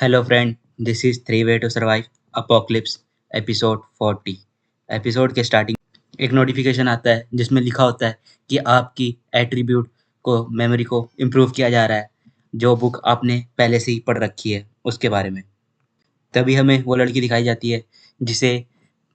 Hello friend, this is three way to survive apocalypse episode 40। Episode के starting एक notification आता है जिसमें लिखा होता है कि आपकी एट्रीब्यूट को मेमोरी को इम्प्रूव किया जा रहा है, जो बुक आपने पहले से ही पढ़ रखी है उसके बारे में। तभी हमें वो लड़की दिखाई जाती है जिसे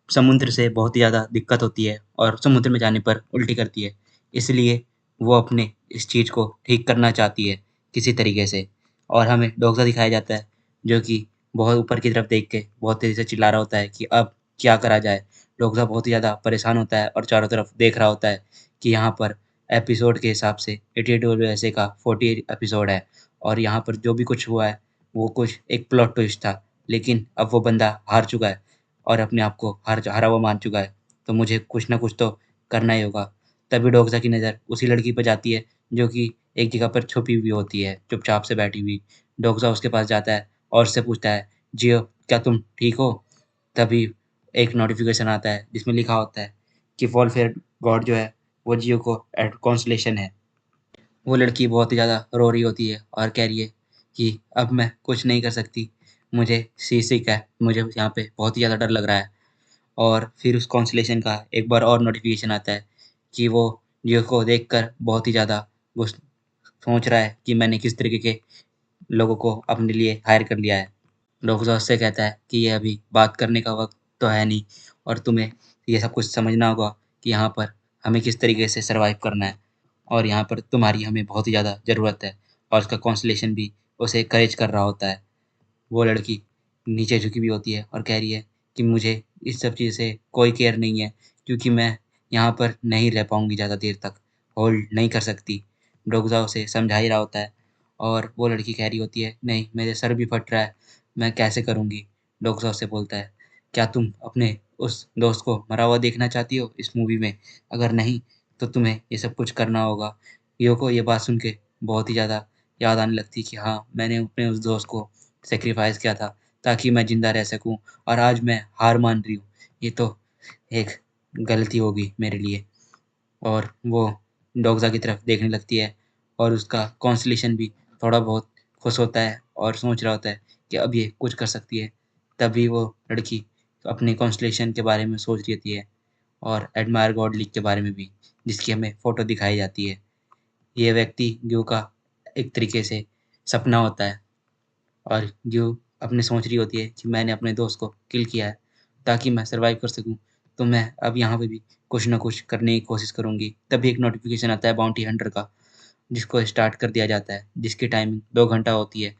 समुद्र से बहुत ही ज़्यादा दिक्कत होती है और समुद्र में जाने पर उल्टी करती है। इसलिए वो अपने इस चीज़ को ठीक करना चाहती है किसी तरीके से। और हमें डोगसा दिखाया जाता है जो कि बहुत ऊपर की तरफ देख के बहुत तेज़ी से चिल्ला रहा होता है कि अब क्या करा जाए। डोगसा बहुत ही ज़्यादा परेशान होता है और चारों तरफ देख रहा होता है कि यहाँ पर एपिसोड के हिसाब से 88 का 48 एपिसोड है और यहाँ पर जो भी कुछ हुआ है वो कुछ एक प्लॉट ट्विस्ट था। लेकिन अब वो बंदा हार चुका है और अपने आप को हारा हुआ मान चुका है, तो मुझे कुछ ना कुछ तो करना ही होगा। तभी डोगसा की नज़र उसी लड़की पर जाती है जो कि एक जगह पर छुपी हुई होती है, चुपचाप से बैठी हुई। डोगसा उसके पास जाता है और उससे पूछता है, जियो क्या तुम ठीक हो? तभी एक नोटिफिकेशन आता है जिसमें लिखा होता है कि वॉलफेयर गॉड जो है वो जियो को कॉन्सलेशन है। वो लड़की बहुत ही ज़्यादा रो रही होती है और कह रही है कि अब मैं कुछ नहीं कर सकती, मुझे सी सिक है, मुझे यहाँ पे बहुत ही ज़्यादा डर लग रहा है। और फिर उस कॉन्स्टलेशन का एक बार और नोटिफिकेशन आता है कि वो जियो को देखकर बहुत ही ज़्यादा वो सोच रहा है कि मैंने किस तरीके के लोगों को अपने लिए हायर कर लिया है। डॉक्टर उससे कहता है कि ये अभी बात करने का वक्त तो है नहीं और तुम्हें ये सब कुछ समझना होगा कि यहाँ पर हमें किस तरीके से सर्वाइव करना है और यहाँ पर तुम्हारी हमें बहुत ही ज़्यादा ज़रूरत है। और उसका कॉन्स्टलेशन भी उसे करेज कर रहा होता है। वो लड़की नीचे झुकी हुई होती है और कह रही है कि मुझे इस सब चीज़ से कोई केयर नहीं है क्योंकि मैं यहाँ पर नहीं रह पाऊँगी ज़्यादा देर तक, होल्ड नहीं कर सकती। डोगज़ा उसे समझा ही रहा होता है और वो लड़की कह रही होती है, नहीं मेरे सर भी फट रहा है, मैं कैसे करूँगी? डोगज़ा उससे बोलता है, क्या तुम अपने उस दोस्त को मरा हुआ देखना चाहती हो इस मूवी में? अगर नहीं तो तुम्हें ये सब कुछ करना होगा। रियो को ये बात सुन के बहुत ही ज़्यादा याद आने लगती है कि हाँ, मैंने अपने उस दोस्त को सैक्रिफाइस किया था ताकि मैं ज़िंदा रह सकूँ और आज मैं हार मान रही हूँ। ये तो एक गलती होगी मेरे लिए। और वो डोगज़ा की तरफ देखने लगती है और उसका कॉन्सलेशन भी थोड़ा बहुत खुश होता है और सोच रहा होता है कि अब ये कुछ कर सकती है। तभी वो लड़की अपने कॉन्सलेशन के बारे में सोच रही होती है और एडमायर गॉड लीग के बारे में भी, जिसकी हमें फ़ोटो दिखाई जाती है। ये व्यक्ति ग्यू का एक तरीके से सपना होता है और ग्यू अपने सोच रही होती है कि मैंने अपने दोस्त को किल किया है ताकि मैं सर्वाइव कर सकूं, तो मैं अब यहाँ पे भी कुछ ना कुछ करने की कोशिश करूँगी। तभी एक नोटिफिकेशन आता है बाउंटी हंटर का, जिसको स्टार्ट कर दिया जाता है, जिसकी टाइमिंग 2 घंटा होती है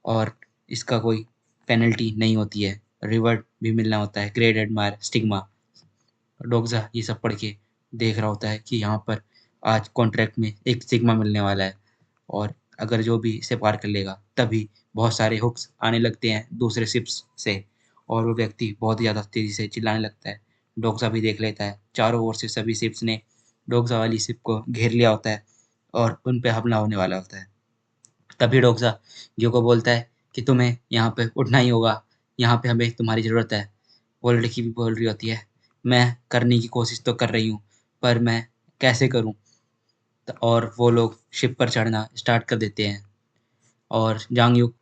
और इसका कोई पेनल्टी नहीं होती है। रिवॉर्ड भी मिलना होता है, ग्रेड एडमायर स्टिग्मा। डोगजा ये सब पढ़ के देख रहा होता है कि यहाँ पर आज कॉन्ट्रैक्ट में एक सिग्मा मिलने वाला है और अगर जो भी इसे पार कर लेगा तभी बहुत सारे हुक्स आने लगते हैं दूसरे शिप्स से और वो व्यक्ति बहुत ही ज़्यादा तेज़ी से चिल्लाने लगता है। डोगजा भी देख लेता है, चारों ओर से सभी शिप्स ने डोगजा वाली शिप को घेर लिया होता है और उन पे हमला होने वाला होता है। तभी डोगजा जियो को बोलता है कि तुम्हें यहाँ पे उठना ही होगा, यहाँ पे हमें तुम्हारी ज़रूरत है। वो लड़की भी बोल रही होती है, मैं करने की कोशिश तो कर रही हूँ, पर मैं कैसे करूँ? और वो लोग शिप पर चढ़ना स्टार्ट कर देते हैं और जांग युक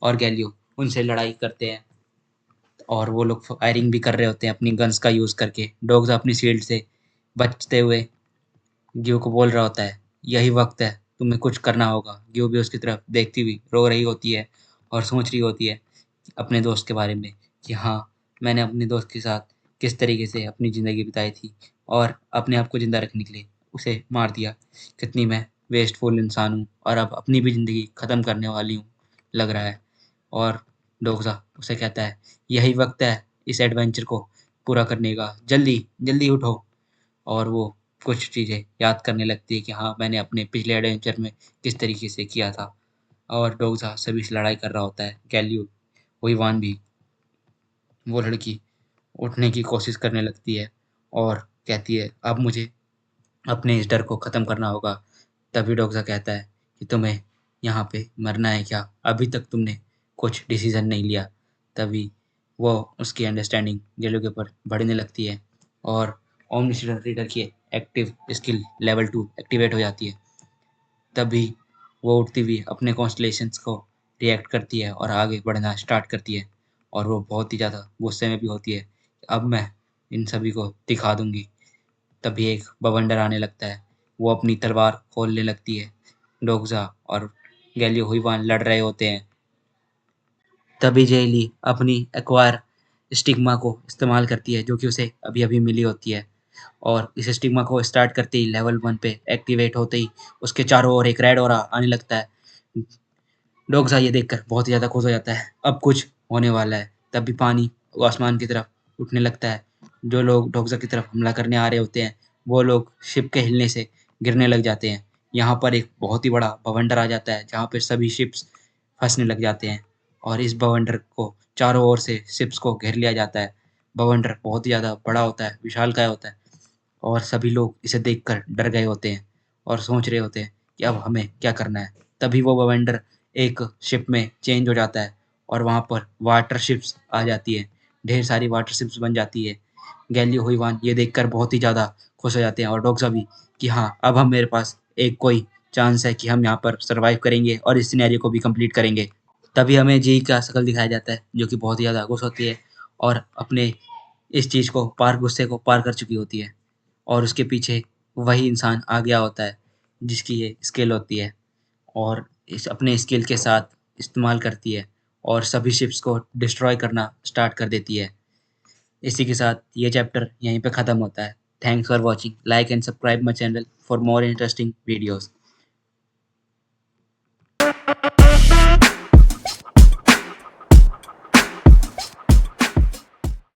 और गैलियो उनसे लड़ाई करते हैं और वो लोग फायरिंग भी कर रहे होते हैं अपनी गन्स का यूज़ करके। डोग्स अपनी शील्ड से बचते हुए गियो को बोल रहा होता है, यही वक्त है, तुम्हें कुछ करना होगा। गियो भी उसकी तरफ देखती हुई रो रही होती है और सोच रही होती है अपने दोस्त के बारे में कि हाँ, मैंने अपने दोस्त के साथ किस तरीके से अपनी ज़िंदगी बिताई थी और अपने आप को ज़िंदा रखने के लिए उसे मार दिया। कितनी मैं वेस्टफुल इंसान हूँ और अब अपनी भी ज़िंदगी ख़त्म करने वाली हूँ, लग रहा है। और डोगसा उसे कहता है, यही वक्त है इस एडवेंचर को पूरा करने का, जल्दी, जल्दी उठो। और वो कुछ चीज़ें याद करने लगती है कि हाँ, मैंने अपने पिछले एडवेंचर में किस तरीके से किया था। और डोगसा सभी से लड़ाई कर रहा होता है। गैल्यू ओइवान भी, वो लड़की उठने की कोशिश करने लगती है और कहती है, अब मुझे अपने इस डर को ख़त्म करना होगा। तभी डोगसा कहता है कि तुम्हें यहाँ पे मरना है क्या? अभी तक तुमने कुछ डिसीज़न नहीं लिया। तभी वो उसकी अंडरस्टैंडिंग जेलो के ऊपर बढ़ने लगती है और ओमनिशेंट रीडर की एक्टिव स्किल लेवल 2 एक्टिवेट हो जाती है। तभी वो उठती हुई अपने कॉन्स्टलेशंस को रिएक्ट करती है और आगे बढ़ना स्टार्ट करती है और वो बहुत ही ज़्यादा गुस्से में भी होती है। अब मैं इन सभी को दिखा दूँगी। तभी एक बवंडर आने लगता है। वो अपनी तलवार खोलने लगती है। डोगज़ा और गैलियो हुईवान लड़ रहे होते हैं। तभी जेली अपनी एक्वायर स्टिग्मा को इस्तेमाल करती है जो कि उसे अभी-अभी मिली होती है और इस स्टिग्मा को स्टार्ट करते ही लेवल 1 पे एक्टिवेट होते ही उसके चारों ओर एक रेड ऑरा आने लगता है। डोगज़ा ये देखकर बहुत ही ज़्यादा खुश हो जाता है। अब कुछ होने वाला है। तभी पानी आसमान की तरफ उठने लगता है। जो लोग डोगज़ा की तरफ हमला करने आ रहे होते हैं, वो लोग शिप के हिलने से गिरने लग जाते हैं। यहाँ पर एक बहुत ही बड़ा बवंडर आ जाता है, जहाँ पे सभी शिप्स फँसने लग जाते हैं और इस बवंडर को चारों ओर से शिप्स को घेर लिया जाता है। बवंडर बहुत ही ज़्यादा बड़ा होता है, विशालकाय होता है और सभी लोग इसे देखकर डर गए होते हैं और सोच रहे होते हैं कि अब हमें क्या करना है। तभी वो बवंडर एक शिप में चेंज हो जाता है और वहाँ पर वाटर शिप्स आ जाती है। ढेर सारी वाटर शिप्स बन जाती है। गैलियो हुईवान ये देखकर बहुत ही ज़्यादा खुश हो जाते हैं और डोग्ज़ा भी कि हाँ, अब हम मेरे पास एक कोई चांस है कि हम यहाँ पर सर्वाइव करेंगे और इस सिनेरियो को भी कंप्लीट करेंगे। तभी हमें जी का शक्ल दिखाया जाता है जो कि बहुत ही ज़्यादा खुश होती है और अपने इस चीज़ को पार गुस्से को पार कर चुकी होती है और उसके पीछे वही इंसान आ गया होता है जिसकी ये स्किल होती है और इस अपने स्किल के साथ इस्तेमाल करती है और सभी शिप्स को डिस्ट्रॉय करना स्टार्ट कर देती है। इसी के साथ ये चैप्टर यहीं पे ख़त्म होता है। Thanks for watching. Like and subscribe my channel for more interesting videos.